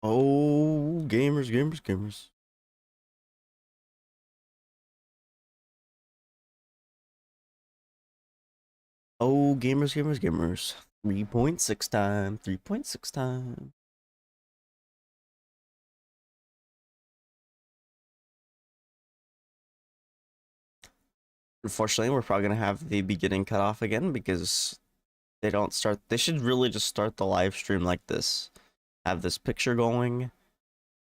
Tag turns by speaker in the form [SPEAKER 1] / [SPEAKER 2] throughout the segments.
[SPEAKER 1] Oh, gamers, gamers, gamers. Oh, gamers, gamers, gamers. 3.6 time, 3.6 time. Unfortunately, we're probably gonna have the beginning cut off again because they don't start. They should really just start the live stream like this. Have this picture going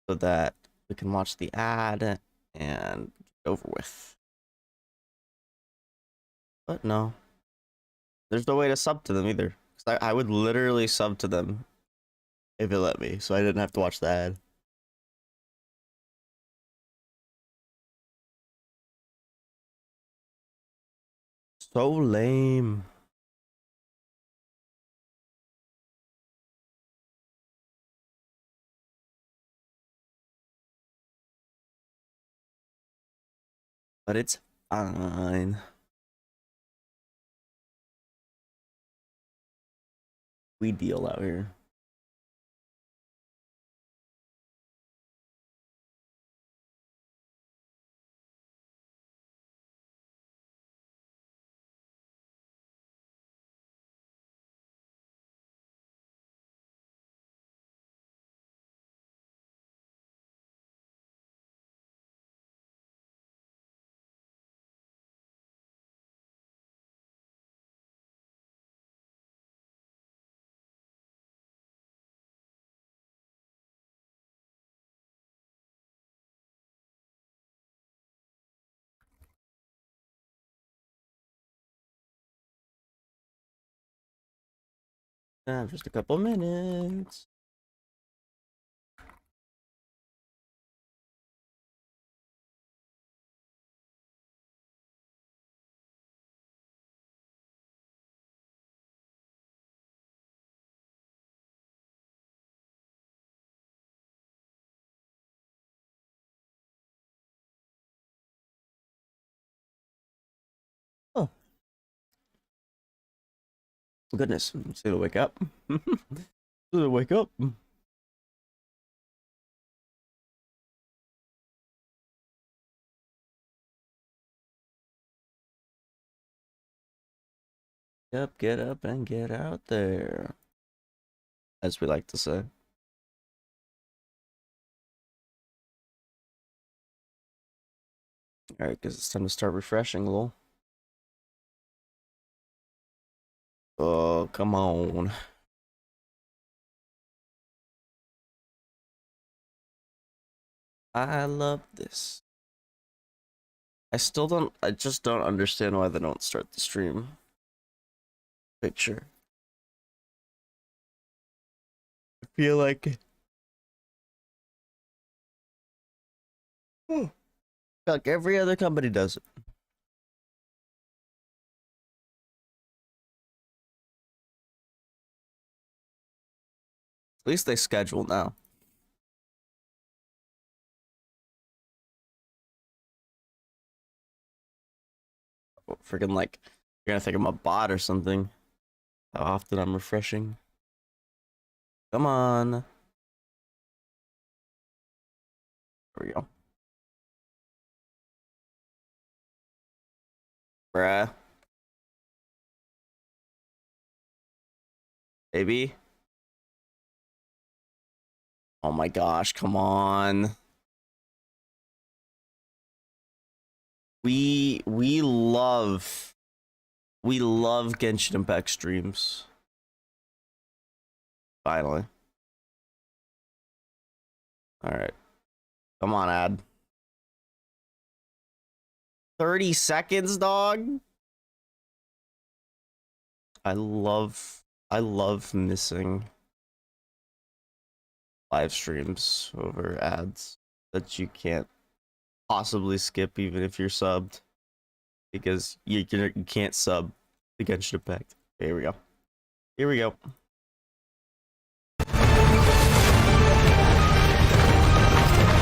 [SPEAKER 1] so that we can watch the ad and get over with. But no, there's no way to sub to them either. I would literally sub to them if it let me, so I didn't have to watch the ad. So lame. But it's fine. We deal out here. Just a couple minutes. Oh, goodness. See to wake up. To wake up. Yep, get up and get out there. As we like to say. Alright, because it's time to start refreshing, lol. Oh, come on. I love this. I just don't understand why they don't start the stream picture. I feel like every other company does it. At least they schedule now. Freaking like, you're gonna think I'm a bot or something. How often I'm refreshing. Come on. There we go. Bruh. Baby. Oh my gosh, come on. We love Genshin Impact streams. Finally. Alright. Come on, ad. 30 seconds, dog. I love missing live streams over ads that you can't possibly skip even if you're subbed, because you can't sub the Genshin Impact. Here we go. Here we go. Oh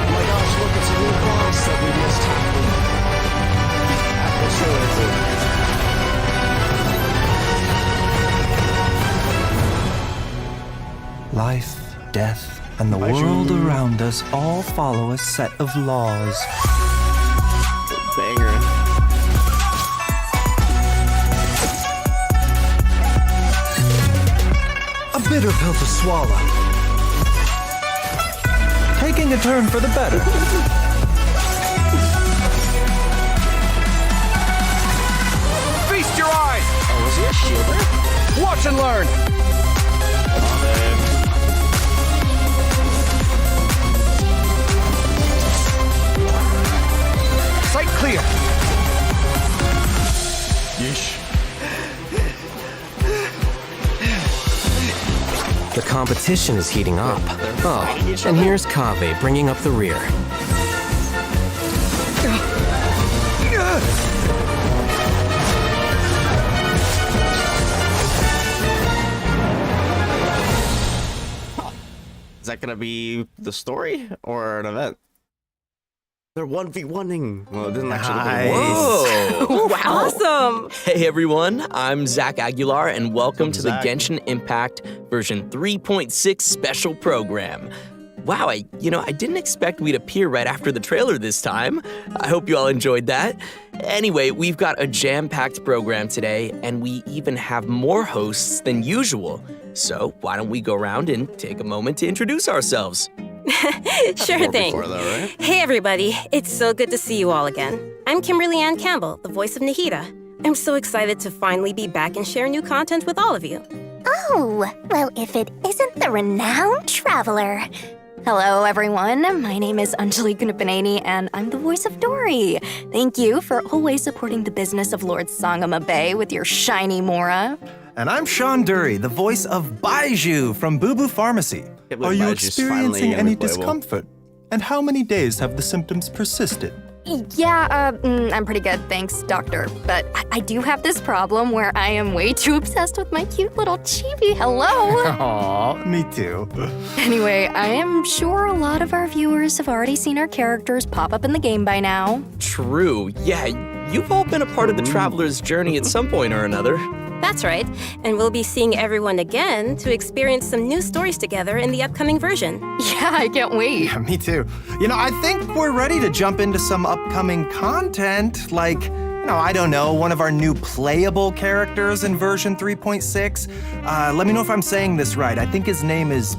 [SPEAKER 1] my gosh, look, it's a new boss that we just tackled.
[SPEAKER 2] Life, death, and the world around us all follow a set of laws.
[SPEAKER 1] Banger.
[SPEAKER 2] A bitter pill to swallow. Taking a turn for the better.
[SPEAKER 3] Feast your eyes!
[SPEAKER 1] Oh, was he a shielder?
[SPEAKER 3] Watch and learn! Sight clear!
[SPEAKER 1] Yeesh.
[SPEAKER 4] The competition is heating up. Oh, and here's Kaveh bringing up the rear.
[SPEAKER 1] Is that gonna be the story or an event? They're 1v1ing. Well, it doesn't actually
[SPEAKER 5] Whoa! Wow.
[SPEAKER 6] Awesome!
[SPEAKER 5] Hey everyone, I'm Zach Aguilar and welcome to the
[SPEAKER 1] Zach.
[SPEAKER 5] Genshin Impact version 3.6 special program. Wow, I didn't expect we'd appear right after the trailer this time. I hope you all enjoyed that. Anyway, we've got a jam-packed program today and we even have more hosts than usual. So why don't we go around and take a moment to introduce ourselves?
[SPEAKER 6] Sure thing.
[SPEAKER 1] Before, though, right?
[SPEAKER 6] Hey, everybody. It's so good to see you all again. I'm Kimberly Ann Campbell, the voice of Nahida. I'm so excited to finally be back and share new content with all of you.
[SPEAKER 7] Oh, well, if it isn't the renowned traveler. Hello, everyone. My name is Anjali Gunapaneni, and I'm the voice of Dory. Thank you for always supporting the business of Lord Sangama Bay with your shiny Mora.
[SPEAKER 2] And I'm Sean Dury, the voice of Baiju from Boo Boo Pharmacy. Are you
[SPEAKER 1] Baiju's finally
[SPEAKER 2] experiencing
[SPEAKER 1] gonna
[SPEAKER 2] any
[SPEAKER 1] be playable.
[SPEAKER 2] discomfort? And how many days have the symptoms persisted?
[SPEAKER 7] Yeah, I'm pretty good, thanks, doctor. But I do have this problem where I am way too obsessed with my cute little chibi. Hello!
[SPEAKER 2] Aw, me too.
[SPEAKER 7] Anyway, I am sure a lot of our viewers have already seen our characters pop up in the game by now.
[SPEAKER 5] True, yeah, you've all been a part of the traveler's journey at some point or another.
[SPEAKER 6] That's right. And we'll be seeing everyone again to experience some new stories together in the upcoming version.
[SPEAKER 7] Yeah, I can't wait.
[SPEAKER 2] Yeah, me too. I think we're ready to jump into some upcoming content, like, I don't know, one of our new playable characters in version 3.6. Let me know if I'm saying this right. I think his name is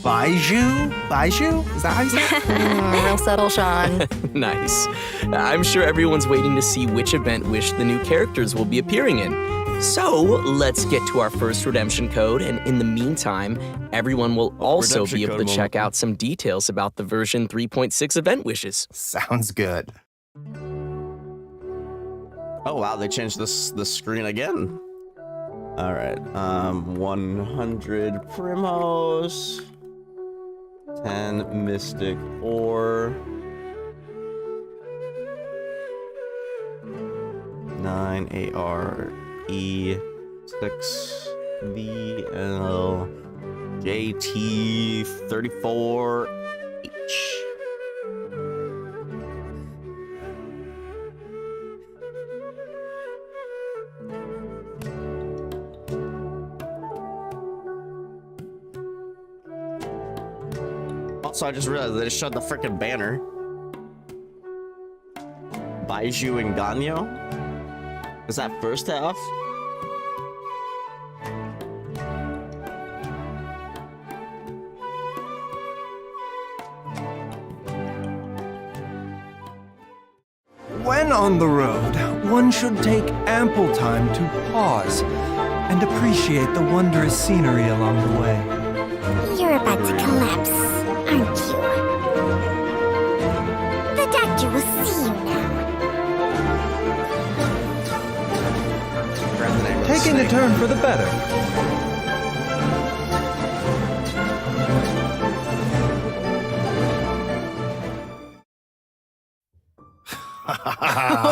[SPEAKER 2] Baiju? Baiju? Is that how you say it?
[SPEAKER 7] Real subtle, Sean.
[SPEAKER 5] Nice. I'm sure everyone's waiting to see which event wish the new characters will be appearing in. So, let's get to our first redemption code, and in the meantime, everyone will also
[SPEAKER 1] Redemption
[SPEAKER 5] be able to
[SPEAKER 1] code
[SPEAKER 5] check
[SPEAKER 1] moment.
[SPEAKER 5] out some details about the version 3.6 event wishes.
[SPEAKER 2] Sounds good.
[SPEAKER 1] Oh wow, they changed the screen again. All right, 100 Primos, 10 Mystic Ore, 9 AR E, 6 VL, JT 34 H. Also, I just realized they just showed the freaking banner. Baiju and Ganyo? Is that first half?
[SPEAKER 2] When on the road, one should take ample time to pause and appreciate the wondrous scenery along the way.
[SPEAKER 7] You're about to collapse, aren't you? The doctor will see you now.
[SPEAKER 2] Taking a turn for the better.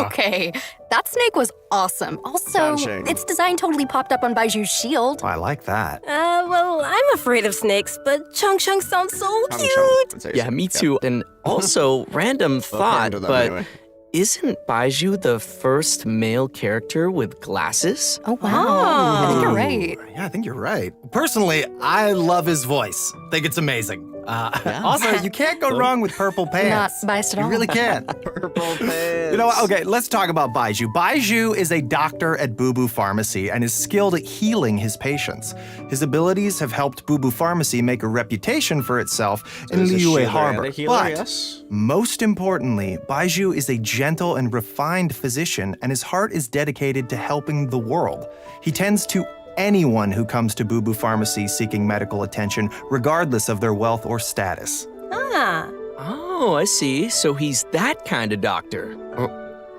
[SPEAKER 7] Okay, that snake was awesome. Also,
[SPEAKER 1] Punching.
[SPEAKER 7] its design totally popped up on Baiju's shield.
[SPEAKER 2] I like that.
[SPEAKER 6] Well, I'm afraid of snakes, but Chung Chung sounds so
[SPEAKER 1] I'm
[SPEAKER 6] cute.
[SPEAKER 1] sure.
[SPEAKER 5] Yeah, me too. And also, random thought,
[SPEAKER 1] handle that
[SPEAKER 5] but
[SPEAKER 1] anyway.
[SPEAKER 5] isn't Baiju the first male character with glasses?
[SPEAKER 7] Oh, wow. I think you're right.
[SPEAKER 2] Yeah, I think you're right. Personally, I love his voice. Think it's amazing. Also, you can't go wrong with purple pants.
[SPEAKER 7] Not biased at all.
[SPEAKER 2] You really can't.
[SPEAKER 1] Purple pants.
[SPEAKER 2] You know what? Okay, let's talk about Baiju. Baiju is a doctor at Boo Boo Pharmacy and is skilled at healing his patients. His abilities have helped Boo Boo Pharmacy make a reputation for itself in
[SPEAKER 1] He's a
[SPEAKER 2] Liyue
[SPEAKER 1] shielder and
[SPEAKER 2] Harbor.
[SPEAKER 1] a healer,
[SPEAKER 2] But
[SPEAKER 1] yes.
[SPEAKER 2] most importantly, Baiju is a gentle and refined physician, and his heart is dedicated to helping the world. He tends to anyone who comes to Boo Boo Pharmacy seeking medical attention, regardless of their wealth or status.
[SPEAKER 6] Ah,
[SPEAKER 5] Oh, I see. So he's that kind of doctor.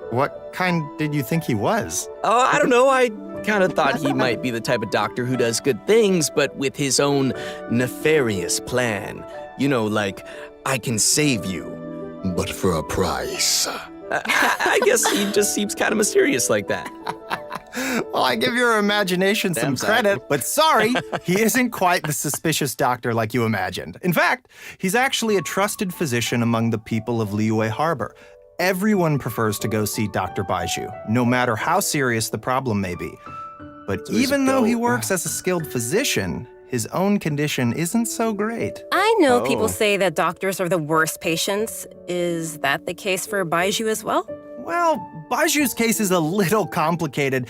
[SPEAKER 2] What kind did you think he was?
[SPEAKER 5] Oh, I don't know. I kind of thought he might be the type of doctor who does good things, but with his own nefarious plan. You know, like, I can save you.
[SPEAKER 8] But for a price.
[SPEAKER 5] I guess he just seems kind of mysterious like that.
[SPEAKER 2] Well, I give your imagination some
[SPEAKER 1] Damn
[SPEAKER 2] credit, but sorry, he isn't quite the suspicious doctor like you imagined. In fact, he's actually a trusted physician among the people of Liyue Harbor. Everyone prefers to go see Dr. Baiju, no matter how serious the problem may be. But
[SPEAKER 1] So he's a
[SPEAKER 2] even though he
[SPEAKER 1] goat.
[SPEAKER 2] works as a skilled physician, his own condition isn't so great.
[SPEAKER 6] I know
[SPEAKER 1] Oh.
[SPEAKER 6] people say that doctors are the worst patients. Is that the case for Baiju as well?
[SPEAKER 2] Well, Baiju's case is a little complicated,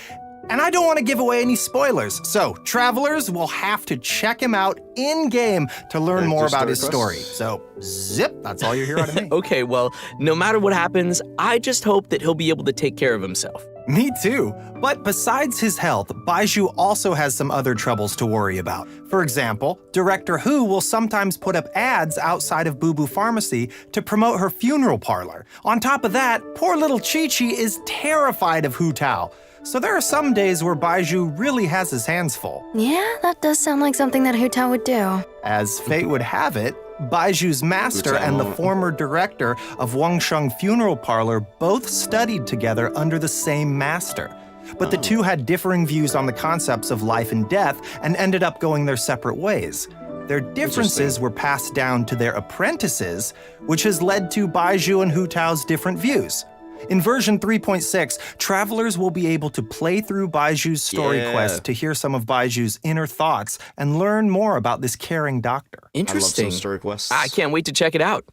[SPEAKER 2] and I don't want to give away any spoilers. So, travelers will have to check him out in-game to learn
[SPEAKER 1] Character
[SPEAKER 2] more about his
[SPEAKER 1] story
[SPEAKER 2] story.
[SPEAKER 1] quests.
[SPEAKER 2] So, zip, that's all you hear out of me.
[SPEAKER 5] Okay, well, no matter what happens, I just hope that he'll be able to take care of himself.
[SPEAKER 2] Me too. But besides his health, Baiju also has some other troubles to worry about. For example, Director Hu will sometimes put up ads outside of Boo Boo Pharmacy to promote her funeral parlor. On top of that, poor little Chi-Chi is terrified of Hu Tao. So there are some days where Baiju really has his hands full.
[SPEAKER 7] Yeah, that does sound like something that Hu Tao would do.
[SPEAKER 2] As fate would have it, Baiju's master and the former director of Wangsheng Funeral Parlor both studied together under the same master. But the two had differing views on the concepts of life and death and ended up going their separate ways. Their differences were passed down to their apprentices, which has led to Baiju and Hu Tao's different views. In version 3.6, travelers will be able to play through Baiju's story
[SPEAKER 1] Yeah.
[SPEAKER 2] quest to hear some of Baiju's inner thoughts and learn more about this caring doctor.
[SPEAKER 1] I love
[SPEAKER 5] Interesting.
[SPEAKER 1] some story quests.
[SPEAKER 5] I can't wait to check it out.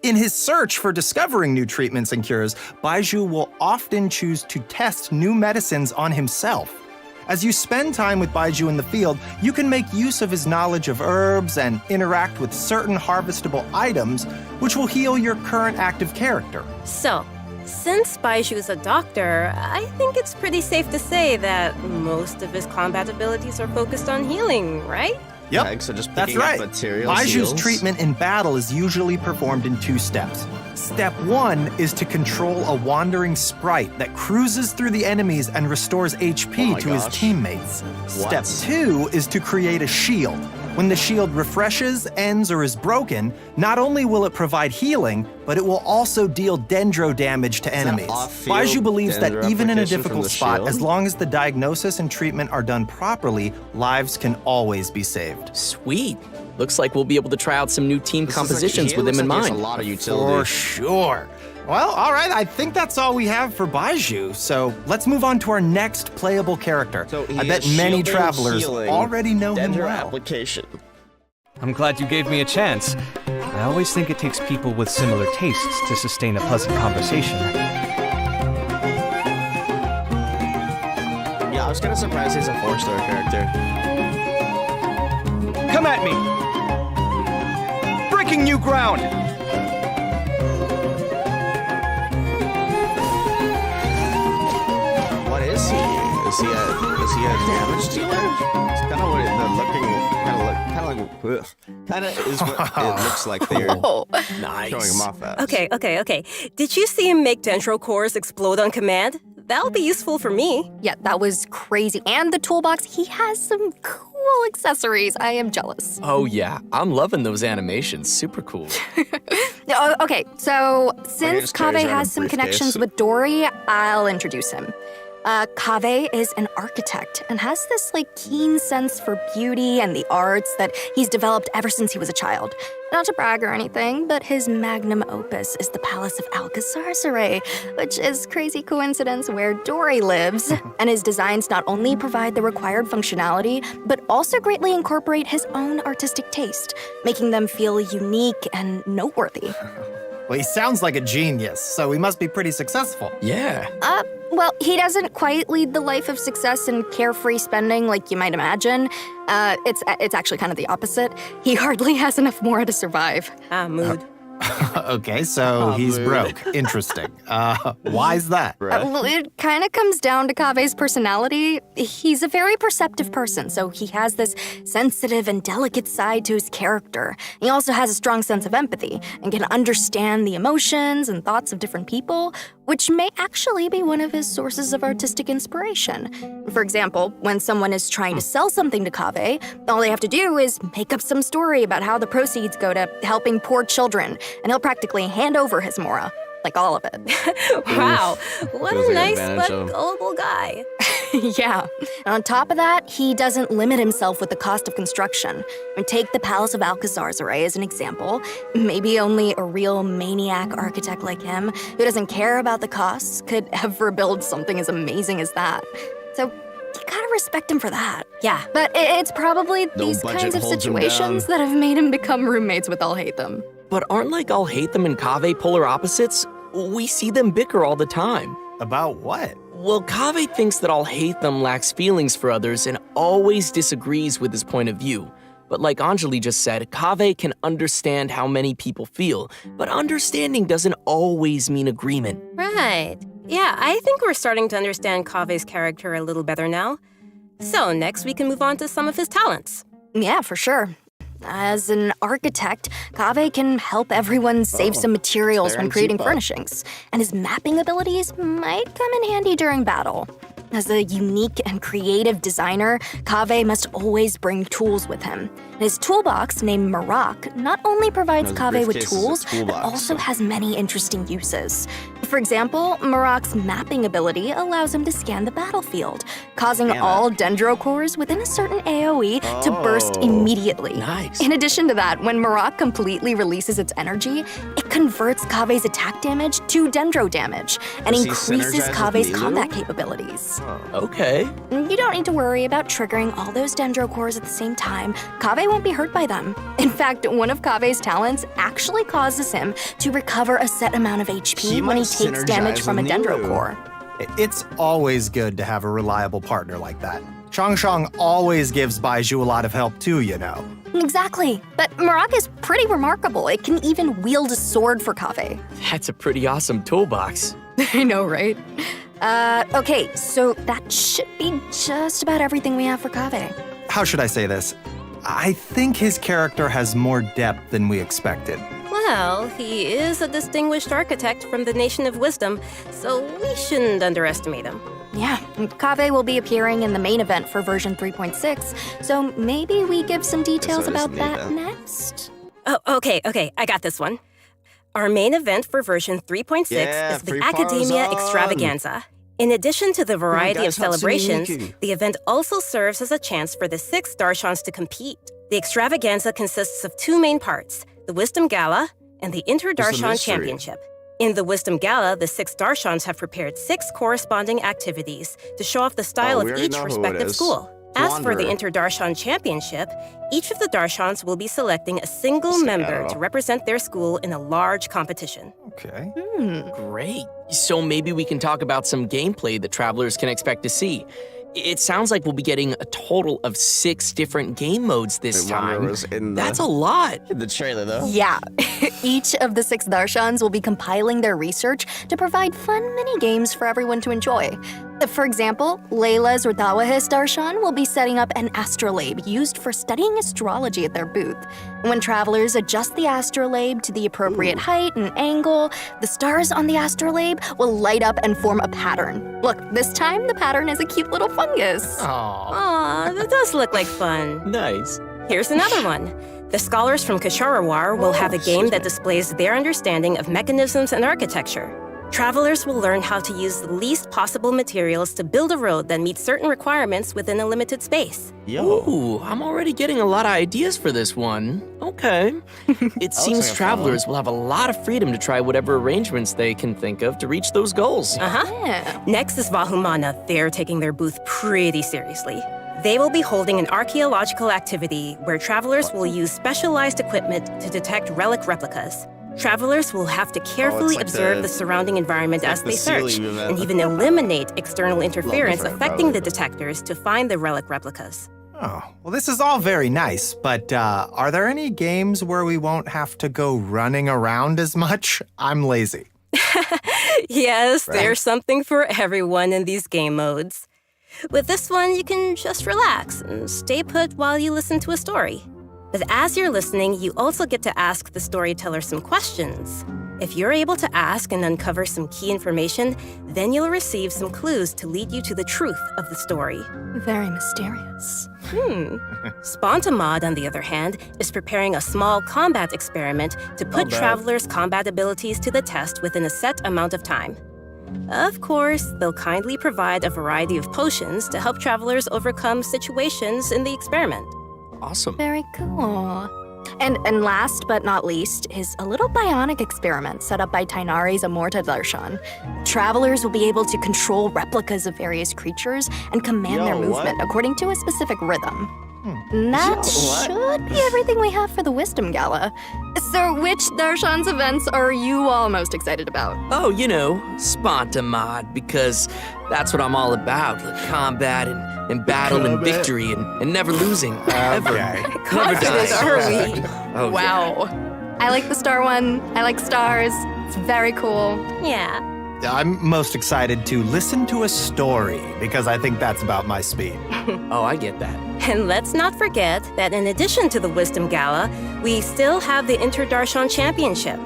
[SPEAKER 2] In his search for discovering new treatments and cures, Baiju will often choose to test new medicines on himself. As you spend time with Baiju in the field, you can make use of his knowledge of herbs and interact with certain harvestable items, which will heal your current active character.
[SPEAKER 6] So, since Baiju is a doctor, I think it's pretty safe to say that most of his combat abilities are focused on healing, right?
[SPEAKER 2] Yep,
[SPEAKER 1] Right, so just
[SPEAKER 2] that's
[SPEAKER 1] picking up
[SPEAKER 2] right.
[SPEAKER 1] materials,
[SPEAKER 2] Baiju's
[SPEAKER 1] heals.
[SPEAKER 2] treatment in battle is usually performed in 2 steps. Step 1 is to control a wandering sprite that cruises through the enemies and restores HP
[SPEAKER 1] Oh my
[SPEAKER 2] to his
[SPEAKER 1] gosh.
[SPEAKER 2] teammates.
[SPEAKER 1] What?
[SPEAKER 2] Step 2 is to create a shield. When the shield refreshes, ends, or is broken, not only will it provide healing, but it will also deal dendro damage to enemies.
[SPEAKER 1] off-field
[SPEAKER 2] Baiju believes that
[SPEAKER 1] dendro
[SPEAKER 2] even in a
[SPEAKER 1] application from
[SPEAKER 2] difficult
[SPEAKER 1] the
[SPEAKER 2] spot,
[SPEAKER 1] shield?
[SPEAKER 2] as long as the diagnosis and treatment are done properly, lives can always be saved.
[SPEAKER 5] Sweet. Looks like we'll be able to try out some new team
[SPEAKER 1] This is like-
[SPEAKER 5] compositions
[SPEAKER 1] he
[SPEAKER 5] with
[SPEAKER 1] looks
[SPEAKER 5] him in
[SPEAKER 1] like he has
[SPEAKER 5] mind.
[SPEAKER 1] a lot of
[SPEAKER 2] For
[SPEAKER 1] utility.
[SPEAKER 2] sure. Well, all right, I think that's all we have for Baiju, so let's move on to our next playable character.
[SPEAKER 1] So he
[SPEAKER 2] I bet
[SPEAKER 1] is
[SPEAKER 2] many
[SPEAKER 1] shielding,
[SPEAKER 2] travelers
[SPEAKER 1] healing,
[SPEAKER 2] already know him
[SPEAKER 1] Dendro
[SPEAKER 2] well.
[SPEAKER 1] application.
[SPEAKER 3] I'm glad you gave me a chance. I always think it takes people with similar tastes to sustain a pleasant conversation.
[SPEAKER 1] Yeah, I was kind of surprised he's a 4-star character.
[SPEAKER 3] Come at me! Breaking new ground!
[SPEAKER 1] What is he? Is he a damage dealer? It's kind of what the looking, kind of is what it looks like they're
[SPEAKER 5] Nice.
[SPEAKER 1] showing him off as.
[SPEAKER 6] Okay. Did you see him make dendro cores explode on command? That'll be useful for me.
[SPEAKER 7] Yeah, that was crazy. And the toolbox, he has some cool accessories. I am jealous.
[SPEAKER 5] Oh, yeah. I'm loving those animations. Super cool.
[SPEAKER 7] Okay, so since
[SPEAKER 1] just carries
[SPEAKER 7] Kaveh
[SPEAKER 1] around a
[SPEAKER 7] has some
[SPEAKER 1] briefcase.
[SPEAKER 7] connections with Dory, I'll introduce him. Kaveh is an architect and has this keen sense for beauty and the arts that he's developed ever since he was a child. Not to brag or anything, but his magnum opus is the Palace of Alcazarzaray, which is crazy coincidence where Dory lives. And his designs not only provide the required functionality, but also greatly incorporate his own artistic taste, making them feel unique and noteworthy.
[SPEAKER 2] Well, he sounds like a genius, so he must be pretty successful.
[SPEAKER 5] Yeah.
[SPEAKER 7] Well, he doesn't quite lead the life of success and carefree spending like you might imagine. It's actually kind of the opposite. He hardly has enough more to survive.
[SPEAKER 6] Mood.
[SPEAKER 2] Okay, so he's broke. Interesting. Why's that?
[SPEAKER 7] Well, it kind of comes down to Kaveh's personality. He's a very perceptive person, so he has this sensitive and delicate side to his character. He also has a strong sense of empathy and can understand the emotions and thoughts of different people, which may actually be one of his sources of artistic inspiration. For example, when someone is trying to sell something to Kaveh, all they have to do is make up some story about how the proceeds go to helping poor children, and he'll practically hand over his mora. Like all of it.
[SPEAKER 6] Wow, what
[SPEAKER 1] Feels
[SPEAKER 6] a
[SPEAKER 1] like
[SPEAKER 6] nice
[SPEAKER 1] advantage
[SPEAKER 6] but
[SPEAKER 1] of him.
[SPEAKER 6] gullible guy.
[SPEAKER 7] Yeah. And on top of that, he doesn't limit himself with the cost of construction. And take the Palace of Alcazarzaray as an example. Maybe only a real maniac architect like him, who doesn't care about the costs, could ever build something as amazing as that. So you gotta respect him for that.
[SPEAKER 6] Yeah.
[SPEAKER 7] But it's probably
[SPEAKER 1] No
[SPEAKER 7] these
[SPEAKER 1] budget
[SPEAKER 7] kinds of
[SPEAKER 1] holds him
[SPEAKER 7] situations
[SPEAKER 1] down.
[SPEAKER 7] that have made him become roommates with I'll Hate Them.
[SPEAKER 5] But aren't I'll Hate Them and Kaveh polar opposites? We see them bicker all the time.
[SPEAKER 2] About what?
[SPEAKER 5] Well, Kaveh thinks that I'll Hate Them lacks feelings for others and always disagrees with his point of view. But like Anjali just said, Kaveh can understand how many people feel, but understanding doesn't always mean agreement.
[SPEAKER 6] Right. Yeah, I think we're starting to understand Kaveh's character a little better now. So next we can move on to some of his talents.
[SPEAKER 7] Yeah, for sure. As an architect, Kaveh can help everyone save some materials when creating furnishings, and his mapping abilities might come in handy during battle. As a unique and creative designer, Kaveh must always bring tools with him. His toolbox, named Marak, not only provides
[SPEAKER 1] His
[SPEAKER 7] Kaveh with
[SPEAKER 1] briefcase is a
[SPEAKER 7] tools, but
[SPEAKER 1] toolbox.
[SPEAKER 7] also has many interesting uses. For example, Marak's mapping ability allows him to scan the battlefield, causing all dendro cores within a certain AoE to burst
[SPEAKER 1] Oh,
[SPEAKER 7] immediately.
[SPEAKER 5] nice.
[SPEAKER 7] In addition to that, when Marak completely releases its energy, it converts Kaveh's attack damage to dendro damage and
[SPEAKER 1] Does he
[SPEAKER 7] increases
[SPEAKER 1] synergize with
[SPEAKER 7] Kaveh's
[SPEAKER 1] Milu?
[SPEAKER 7] combat capabilities.
[SPEAKER 5] Okay.
[SPEAKER 7] You don't need to worry about triggering all those dendro cores at the same time. Kaveh won't be hurt by them. In fact, one of Kaveh's talents actually causes him to recover a set amount of HP
[SPEAKER 1] He
[SPEAKER 7] when he
[SPEAKER 1] might
[SPEAKER 7] takes damage
[SPEAKER 1] synergize
[SPEAKER 7] from a
[SPEAKER 1] with
[SPEAKER 7] dendro
[SPEAKER 1] Milu.
[SPEAKER 7] core.
[SPEAKER 2] It's always good to have a reliable partner like that. Changshang always gives Baiju a lot of help too, you know.
[SPEAKER 7] Exactly. But Marak is pretty remarkable. It can even wield a sword for Kaveh.
[SPEAKER 5] That's a pretty awesome toolbox.
[SPEAKER 7] I know, right? Okay, so that should be just about everything we have for Kaveh.
[SPEAKER 2] How should I say this? I think his character has more depth than we expected.
[SPEAKER 6] Well, he is a distinguished architect from the Nation of Wisdom, so we shouldn't underestimate him.
[SPEAKER 7] Yeah, Kaveh will be appearing in the main event for version 3.6, so maybe we give some details
[SPEAKER 1] so it is
[SPEAKER 7] about
[SPEAKER 1] the
[SPEAKER 7] that
[SPEAKER 1] event.
[SPEAKER 7] next.
[SPEAKER 6] Oh, okay, I got this one. Our main event for version 3.6
[SPEAKER 1] Yeah,
[SPEAKER 6] is the
[SPEAKER 1] free
[SPEAKER 6] Academia
[SPEAKER 1] Parzan.
[SPEAKER 6] Extravaganza. In addition to the variety of
[SPEAKER 1] guys, Hatsune
[SPEAKER 6] celebrations,
[SPEAKER 1] Miku.
[SPEAKER 6] the event also serves as a chance for the 6 Darshans to compete. The Extravaganza consists of 2 main parts, the Wisdom Gala and the Inter-Darshan
[SPEAKER 1] mystery?
[SPEAKER 6] Championship. In the Wisdom Gala, the 6 Darshans have prepared 6 corresponding activities to show off the style
[SPEAKER 1] Oh,
[SPEAKER 6] of
[SPEAKER 1] we already
[SPEAKER 6] each
[SPEAKER 1] know who it
[SPEAKER 6] respective
[SPEAKER 1] is.
[SPEAKER 6] school. As for the
[SPEAKER 1] Wanderer.
[SPEAKER 6] Inter-Darshan Championship, each of the Darshans will be selecting a single member to represent their school in a large competition.
[SPEAKER 2] Okay.
[SPEAKER 5] Great. So maybe we can talk about some gameplay that travelers can expect to see. It sounds like we'll be getting a total of 6 different game modes this
[SPEAKER 1] Wanderer
[SPEAKER 5] time.
[SPEAKER 1] was in the-
[SPEAKER 5] That's a lot.
[SPEAKER 1] In the trailer, though.
[SPEAKER 7] Yeah, each of the 6 Darshans will be compiling their research to provide fun mini-games for everyone to enjoy. For example, Layla's Rudawahis Darshan will be setting up an astrolabe used for studying astrology at their booth. When travelers adjust the astrolabe to the appropriate height and angle, the stars on the astrolabe will light up and form a pattern. Look, this time the pattern is a cute little fungus.
[SPEAKER 6] Aw, that does look like fun.
[SPEAKER 5] Nice.
[SPEAKER 6] Here's another one. The scholars from Kasharawar will have a game that displays their understanding of mechanisms and architecture. Travelers will learn how to use the least possible materials to build a road that meets certain requirements within a limited space.
[SPEAKER 1] Yo.
[SPEAKER 5] Ooh, I'm already getting a lot of ideas for this one. Okay. It seems
[SPEAKER 1] like a
[SPEAKER 5] travelers will have a lot of freedom to try whatever arrangements they can think of to reach those goals.
[SPEAKER 7] Yeah.
[SPEAKER 6] Next is Vahumana. They're taking their booth pretty seriously. They will be holding an archaeological activity where travelers will use specialized equipment to detect relic replicas. Travelers will have to carefully
[SPEAKER 1] like
[SPEAKER 6] observe the surrounding environment as
[SPEAKER 1] the
[SPEAKER 6] they search,
[SPEAKER 1] Sealy event.
[SPEAKER 6] and even eliminate external interference
[SPEAKER 1] different,
[SPEAKER 6] affecting the
[SPEAKER 1] probably.
[SPEAKER 6] detectors to find the relic replicas.
[SPEAKER 2] Oh, well, this is all very nice, but are there any games where we won't have to go running around as much? I'm lazy.
[SPEAKER 6] Yes, there's something for everyone in these game modes. With this one, you can just relax and stay put while you listen to a story. But as you're listening, you also get to ask the storyteller some questions. If you're able to ask and uncover some key information, then you'll receive some clues to lead you to the truth of the story.
[SPEAKER 7] Very mysterious.
[SPEAKER 6] Spontamod, on the other hand, is preparing a small combat experiment to put
[SPEAKER 1] bad.
[SPEAKER 6] travelers' combat abilities to the test within a set amount of time. Of course, they'll kindly provide a variety of potions to help travelers overcome situations in the experiment.
[SPEAKER 5] Awesome.
[SPEAKER 7] Very cool. And last but not least is a little bionic experiment set up by Tainari's Amorta Darshan. Travelers will be able to control replicas of various creatures and command their
[SPEAKER 1] Yo,
[SPEAKER 7] movement
[SPEAKER 1] what?
[SPEAKER 7] according to a specific rhythm. And that should be everything we have for the Wisdom Gala. So which Darshan's events are you all most excited about?
[SPEAKER 5] Oh, you know, Spontamod, because that's what I'm all about. Like combat and battle and
[SPEAKER 1] Combat.
[SPEAKER 5] victory and never losing. Ever. Never
[SPEAKER 6] Confident
[SPEAKER 5] die.
[SPEAKER 6] are we?
[SPEAKER 5] Oh, yeah.
[SPEAKER 7] Wow. I like the star one. I like stars. It's very cool.
[SPEAKER 6] Yeah.
[SPEAKER 2] I'm most excited to listen to a story because I think that's about my speed.
[SPEAKER 5] Oh, I get that.
[SPEAKER 6] And let's not forget that in addition to the Wisdom Gala, we still have the Inter-Darshan Championship.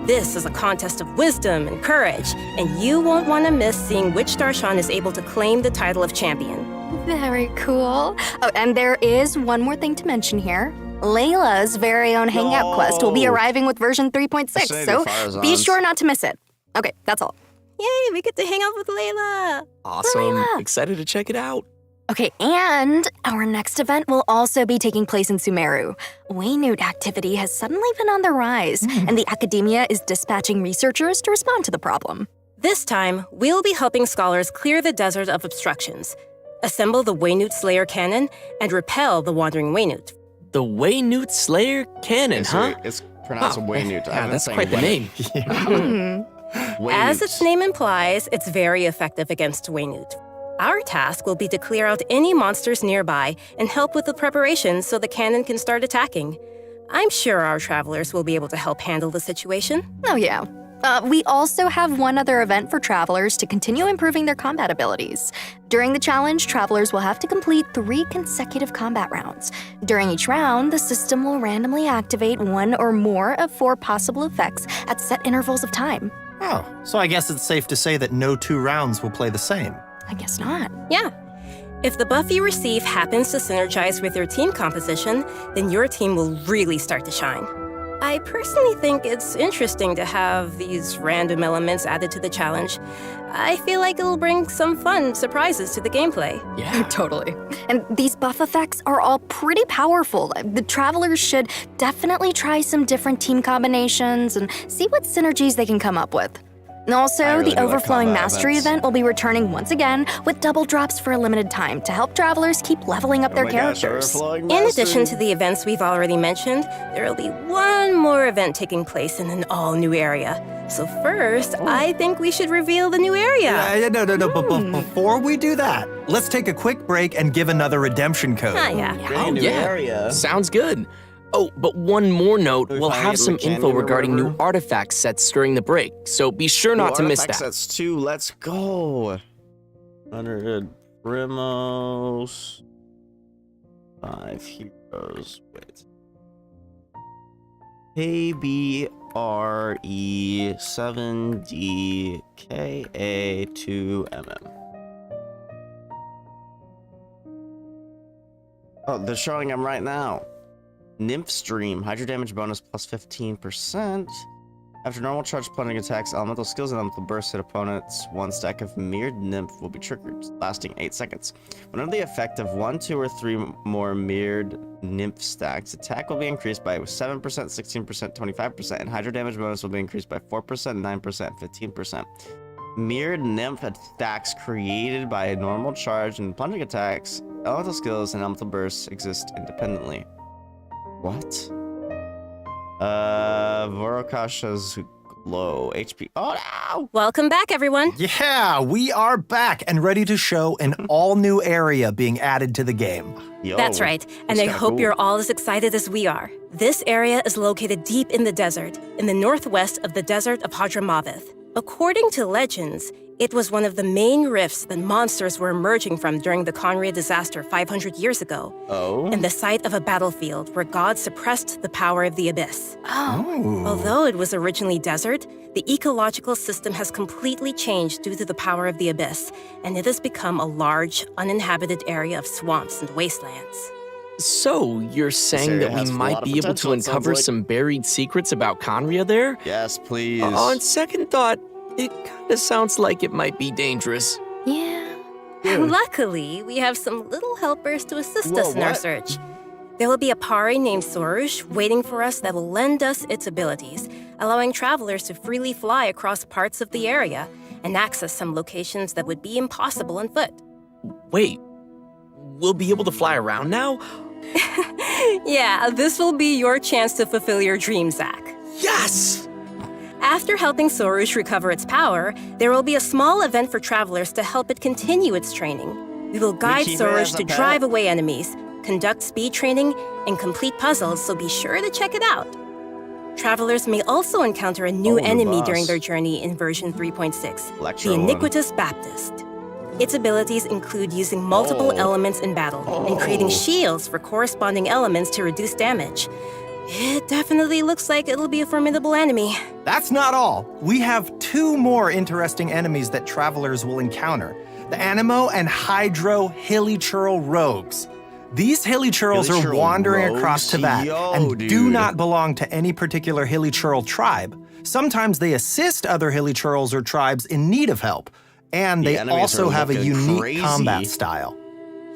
[SPEAKER 6] This is a contest of wisdom and courage, and you won't want to miss seeing which Darshan is able to claim the title of champion.
[SPEAKER 7] Very cool. Oh, and there is one more thing to mention here. Layla's very own hangout quest will be
[SPEAKER 1] No.
[SPEAKER 7] arriving with version 3.6,
[SPEAKER 1] Say
[SPEAKER 7] so
[SPEAKER 1] the Farazans.
[SPEAKER 7] be sure not to miss it. Okay, that's all.
[SPEAKER 6] Yay, we get to hang out with Layla.
[SPEAKER 5] Awesome.
[SPEAKER 7] Layla.
[SPEAKER 5] Excited to check it out.
[SPEAKER 7] Okay, and our next event will also be taking place in Sumeru. Waynute activity has suddenly been on the rise, and the academia is dispatching researchers to respond to the problem.
[SPEAKER 6] This time, we'll be helping scholars clear the desert of obstructions, assemble the Waynute Slayer cannon, and repel the Wandering Waynute.
[SPEAKER 5] The Waynute Slayer Cannon, huh?
[SPEAKER 1] It's pronounced Waynute.
[SPEAKER 5] Yeah, that's quite the name.
[SPEAKER 6] As its name implies, it's very effective against Waynute. Our task will be to clear out any monsters nearby and help with the preparations so the cannon can start attacking. I'm sure our travelers will be able to help handle the situation.
[SPEAKER 7] Oh, yeah. We also have one other event for travelers to continue improving their combat abilities. During the challenge, travelers will have to complete 3 consecutive combat rounds. During each round, the system will randomly activate 1 or more of 4 possible effects at set intervals of time.
[SPEAKER 2] Oh, so I guess it's safe to say that no 2 rounds will play the same.
[SPEAKER 7] I guess not.
[SPEAKER 6] Yeah. If the buff you receive happens to synergize with your team composition, then your team will really start to shine. I personally think it's interesting to have these random elements added to the challenge. I feel like it'll bring some fun surprises to the gameplay.
[SPEAKER 5] Yeah.
[SPEAKER 7] Totally. And these buff effects are all pretty powerful. The travelers should definitely try some different team combinations and see what synergies they can come up with. And also,
[SPEAKER 1] I really
[SPEAKER 7] the
[SPEAKER 1] do like
[SPEAKER 7] Overflowing
[SPEAKER 1] combat
[SPEAKER 7] Mastery
[SPEAKER 1] events.
[SPEAKER 7] event will be returning once again with double drops for a limited time to help travelers keep leveling up their characters.
[SPEAKER 6] In addition to the events we've already mentioned, there will be one more event taking place in an all-new area. So first, I think we should reveal the new area.
[SPEAKER 2] No. But before we do that, let's take a quick break and give another redemption code.
[SPEAKER 6] Yeah.
[SPEAKER 5] Oh,
[SPEAKER 1] new
[SPEAKER 5] yeah.
[SPEAKER 1] area.
[SPEAKER 5] Sounds good. Oh, but one more note.
[SPEAKER 1] We
[SPEAKER 5] We'll
[SPEAKER 1] finally
[SPEAKER 5] have
[SPEAKER 1] get
[SPEAKER 5] some
[SPEAKER 1] the canyon
[SPEAKER 5] info
[SPEAKER 1] or
[SPEAKER 5] regarding new
[SPEAKER 1] whatever.
[SPEAKER 5] artifact sets during the break, so be sure not to miss that.
[SPEAKER 1] Sets 2, let's go. 100 Brimos. 5 heroes. Wait. KBRE7DKA2MM. Oh, they're showing them right now. Nymph Stream, Hydro damage bonus plus 15%. After normal charge plunging attacks, elemental skills and elemental bursts hit opponents, one stack of mirrored nymph will be triggered, lasting 8 seconds. When under the effect of 1, 2, or 3 more mirrored nymph stacks, attack will be increased by 7%, 16%, 25%, and hydro damage bonus will be increased by 4%, 9%, 15%. Mirrored nymph attacks created by a normal charge and plunging attacks, elemental skills, and elemental bursts exist independently. What? Vorokasha's glow. HP. Oh no!
[SPEAKER 6] Welcome back, everyone.
[SPEAKER 2] Yeah, we are back and ready to show an all-new area being added to the game.
[SPEAKER 1] Yo,
[SPEAKER 6] That's right, and I
[SPEAKER 1] kinda
[SPEAKER 6] hope
[SPEAKER 1] cool.
[SPEAKER 6] you're all as excited as we are. This area is located deep in the desert, in the northwest of the desert of Hadramaveth. According to legends, it was one of the main rifts that monsters were emerging from during the Conria disaster 500 years ago,
[SPEAKER 1] Oh?
[SPEAKER 6] and the site of a battlefield where God suppressed the power of the abyss.
[SPEAKER 2] Oh.
[SPEAKER 6] Although it was originally desert, the ecological system has completely changed due to the power of the abyss, and it has become a large, uninhabited area of swamps and wastelands.
[SPEAKER 5] So, you're saying
[SPEAKER 1] area
[SPEAKER 5] that we
[SPEAKER 1] has a
[SPEAKER 5] might
[SPEAKER 1] lot of
[SPEAKER 5] be able to
[SPEAKER 1] potential, it sounds
[SPEAKER 5] uncover
[SPEAKER 1] like.
[SPEAKER 5] some buried secrets about Conria there?
[SPEAKER 1] Yes, please.
[SPEAKER 5] On second thought, it kinda sounds like it might be dangerous.
[SPEAKER 7] Yeah.
[SPEAKER 6] Luckily, we have some little helpers to assist us in our
[SPEAKER 1] what?
[SPEAKER 6] search. There will be a pari named Sorush waiting for us that will lend us its abilities, allowing travelers to freely fly across parts of the area and access some locations that would be impossible on foot.
[SPEAKER 5] Wait, we'll be able to fly around now?
[SPEAKER 6] Yeah, this will be your chance to fulfill your dream, Zach.
[SPEAKER 5] Yes!
[SPEAKER 6] After helping Sorush recover its power, there will be a small event for travelers to help it continue its training. We will guide
[SPEAKER 1] keep it as
[SPEAKER 6] Sorush
[SPEAKER 1] a
[SPEAKER 6] to
[SPEAKER 1] pet?
[SPEAKER 6] drive away enemies, conduct speed training, and complete puzzles, so be sure to check it out. Travelers may also encounter a new
[SPEAKER 1] Oh, the
[SPEAKER 6] enemy
[SPEAKER 1] boss.
[SPEAKER 6] during their journey in version 3.6,
[SPEAKER 1] Electro
[SPEAKER 6] the
[SPEAKER 1] one.
[SPEAKER 6] Iniquitous Baptist. Its abilities include using multiple
[SPEAKER 1] Oh.
[SPEAKER 6] elements in battle and creating
[SPEAKER 1] Oh.
[SPEAKER 6] shields for corresponding elements to reduce damage. It definitely looks like it'll be a formidable enemy.
[SPEAKER 2] That's not all. We have 2 more interesting enemies that travelers will encounter. The Animo and Hydro Hilichurl rogues. These Hilichurls are
[SPEAKER 1] Hilichurl
[SPEAKER 2] wandering across
[SPEAKER 1] rogues?
[SPEAKER 2] Tibet
[SPEAKER 1] Yo,
[SPEAKER 2] and do
[SPEAKER 1] dude.
[SPEAKER 2] not belong to any particular Hilichurl tribe. Sometimes they assist other Hilichurls or tribes in need of help, and
[SPEAKER 1] The
[SPEAKER 2] they
[SPEAKER 1] enemies
[SPEAKER 2] also
[SPEAKER 1] are
[SPEAKER 2] have a
[SPEAKER 1] looking
[SPEAKER 2] unique
[SPEAKER 1] crazy.
[SPEAKER 2] combat style.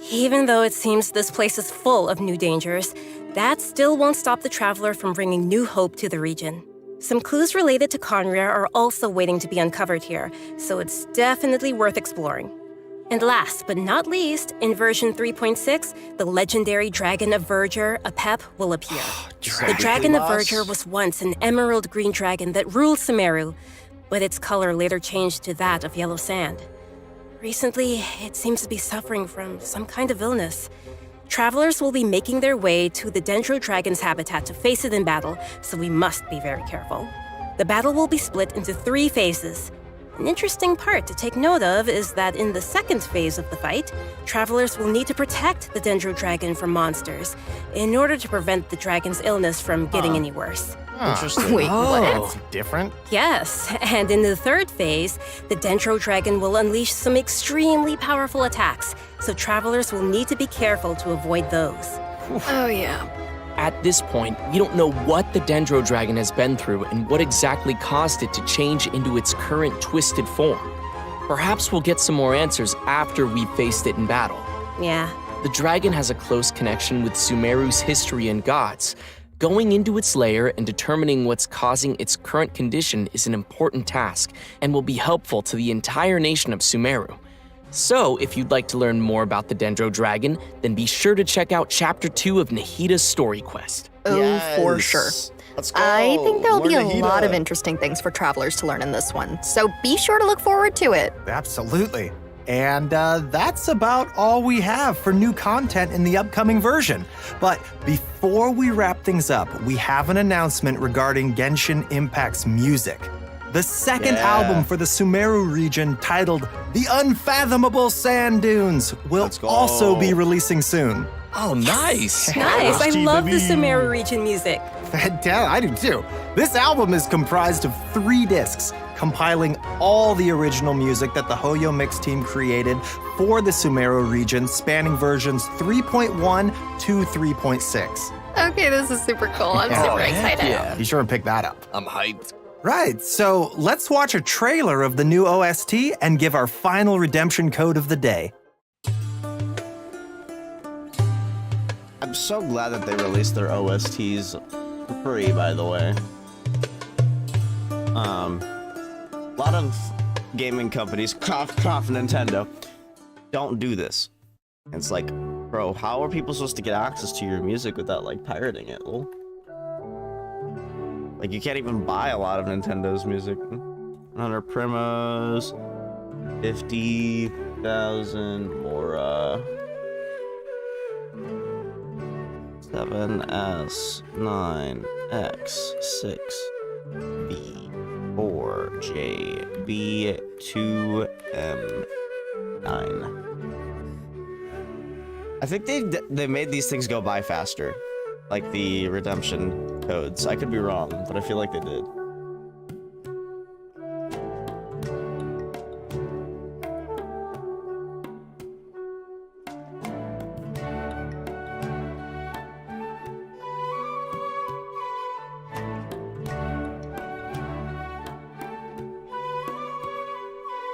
[SPEAKER 6] Even though it seems this place is full of new dangers, that still won't stop the traveler from bringing new hope to the region. Some clues related to Conria are also waiting to be uncovered here, so it's definitely worth exploring. And last but not least, in version 3.6, the legendary Dragon of Verdure, Apep, will appear. The Dragon of Verdure was once an emerald green dragon that ruled Sumeru, but its color later changed to that of yellow sand. Recently, it seems to be suffering from some kind of illness. Travelers will be making their way to the Dendro Dragon's habitat to face it in battle, so we must be very careful. The battle will be split into 3 phases. An interesting part to take note of is that in the second phase of the fight, travelers will need to protect the Dendro Dragon from monsters in order to prevent the dragon's illness from getting any worse.
[SPEAKER 1] Interesting.
[SPEAKER 7] Wait,
[SPEAKER 5] Oh.
[SPEAKER 7] what?
[SPEAKER 2] Different?
[SPEAKER 6] Yes, and in the third phase, the Dendro Dragon will unleash some extremely powerful attacks, so travelers will need to be careful to avoid those.
[SPEAKER 7] Oh, yeah.
[SPEAKER 5] At this point, we don't know what the Dendro Dragon has been through and what exactly caused it to change into its current twisted form. Perhaps we'll get some more answers after we've faced it in battle.
[SPEAKER 6] Yeah,
[SPEAKER 5] The dragon has a close connection with Sumeru's history and gods. Going into its lair and determining what's causing its current condition is an important task and will be helpful to the entire nation of Sumeru. So, if you'd like to learn more about the Dendro Dragon, then be sure to check out Chapter 2 of Nahita's story quest.
[SPEAKER 7] Oh, for
[SPEAKER 1] Yes.
[SPEAKER 7] sure.
[SPEAKER 1] Let's go.
[SPEAKER 7] I think there'll be a
[SPEAKER 1] More
[SPEAKER 7] lot of
[SPEAKER 1] Nahida.
[SPEAKER 7] interesting things for travelers to learn in this one, so be sure to look forward to it.
[SPEAKER 2] Absolutely. And that's about all we have for new content in the upcoming version. But before we wrap things up, we have an announcement regarding Genshin Impact's music. The second
[SPEAKER 1] Yeah.
[SPEAKER 2] album for the Sumeru region, titled The Unfathomable Sand Dunes, will
[SPEAKER 1] Let's go.
[SPEAKER 2] also be releasing soon.
[SPEAKER 5] Oh, nice!
[SPEAKER 6] nice. I
[SPEAKER 2] Steve,
[SPEAKER 6] love the
[SPEAKER 2] baby.
[SPEAKER 6] Sumeru region music.
[SPEAKER 2] Yeah, I do too. This album is comprised of 3 discs, compiling all the original music that the Hoyo Mix team created for the Sumeru region, spanning versions 3.1 to 3.6.
[SPEAKER 7] Okay, this is super cool. I'm super excited.
[SPEAKER 5] Yeah.
[SPEAKER 2] Be sure and pick that up.
[SPEAKER 5] I'm hyped.
[SPEAKER 2] Right, so let's watch a trailer of the new OST and give our final redemption code of the day.
[SPEAKER 1] I'm so glad that they released their OSTs free, by the way. A lot of gaming companies, cough, Nintendo, don't do this. It's like, bro, how are people supposed to get access to your music without, like, pirating it? Well, like, you can't even buy a lot of Nintendo's music. 100 primos, 50,000 Mora, 7S, 9X, 6B. 4J B 2M 9. I think they made these things go by faster, like the redemption codes. I could be wrong, but I feel like they did.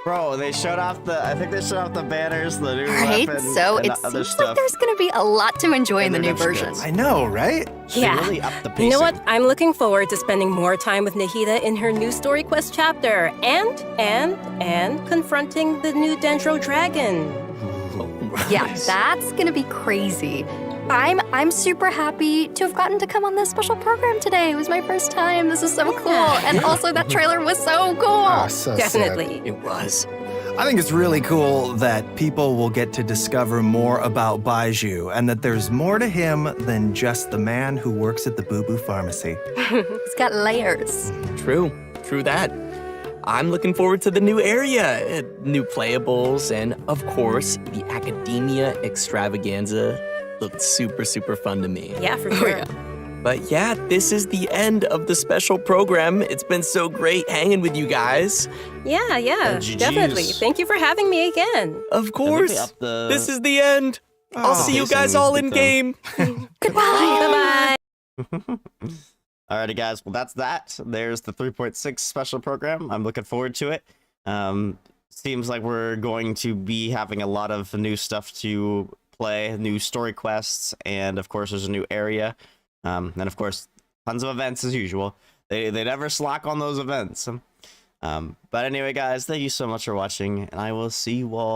[SPEAKER 1] Bro, they showed off I think they showed off the banners, the new
[SPEAKER 7] Right,
[SPEAKER 1] weapon,
[SPEAKER 7] so
[SPEAKER 1] and
[SPEAKER 7] it
[SPEAKER 1] the other
[SPEAKER 7] seems
[SPEAKER 1] stuff.
[SPEAKER 7] like there's gonna be a lot to enjoy in the new
[SPEAKER 1] redemption
[SPEAKER 7] version.
[SPEAKER 1] codes.
[SPEAKER 2] I know, right?
[SPEAKER 1] They
[SPEAKER 6] Yeah.
[SPEAKER 1] really upped the pacing.
[SPEAKER 6] You know what? I'm looking forward to spending more time with Nahida in her new story quest chapter and confronting the new Dendro Dragon.
[SPEAKER 7] Yeah, that's gonna be crazy. I'm super happy to have gotten to come on this special program today. It was my first time. This is so cool. And also that trailer was so cool.
[SPEAKER 8] Ah, so sad.
[SPEAKER 6] Definitely.
[SPEAKER 5] It was.
[SPEAKER 2] I think it's really cool that people will get to discover more about Baiju and that there's more to him than just the man who works at the Boo Boo Pharmacy.
[SPEAKER 7] It's got layers.
[SPEAKER 5] True that. I'm looking forward to the new area, new playables, and of course, the Academia Extravaganza looked super fun to me.
[SPEAKER 6] Yeah, for sure.
[SPEAKER 5] But yeah, this is the end of the special program. It's been so great hanging with you guys.
[SPEAKER 6] Yeah,
[SPEAKER 1] GGs.
[SPEAKER 6] definitely. Thank you for having me again.
[SPEAKER 5] Of course, this is the end. I'll see you guys
[SPEAKER 1] Pacing
[SPEAKER 5] all in
[SPEAKER 1] beat
[SPEAKER 5] game.
[SPEAKER 6] Bye-bye.
[SPEAKER 1] Alrighty, guys. Well, that's that. There's the 3.6 special program. I'm looking forward to it. Seems like we're going to be having a lot of new stuff to play, new story quests, and of course, there's a new area. And of course, tons of events as usual. They never slack on those events. But anyway, guys, thank you so much for watching, and I will see you all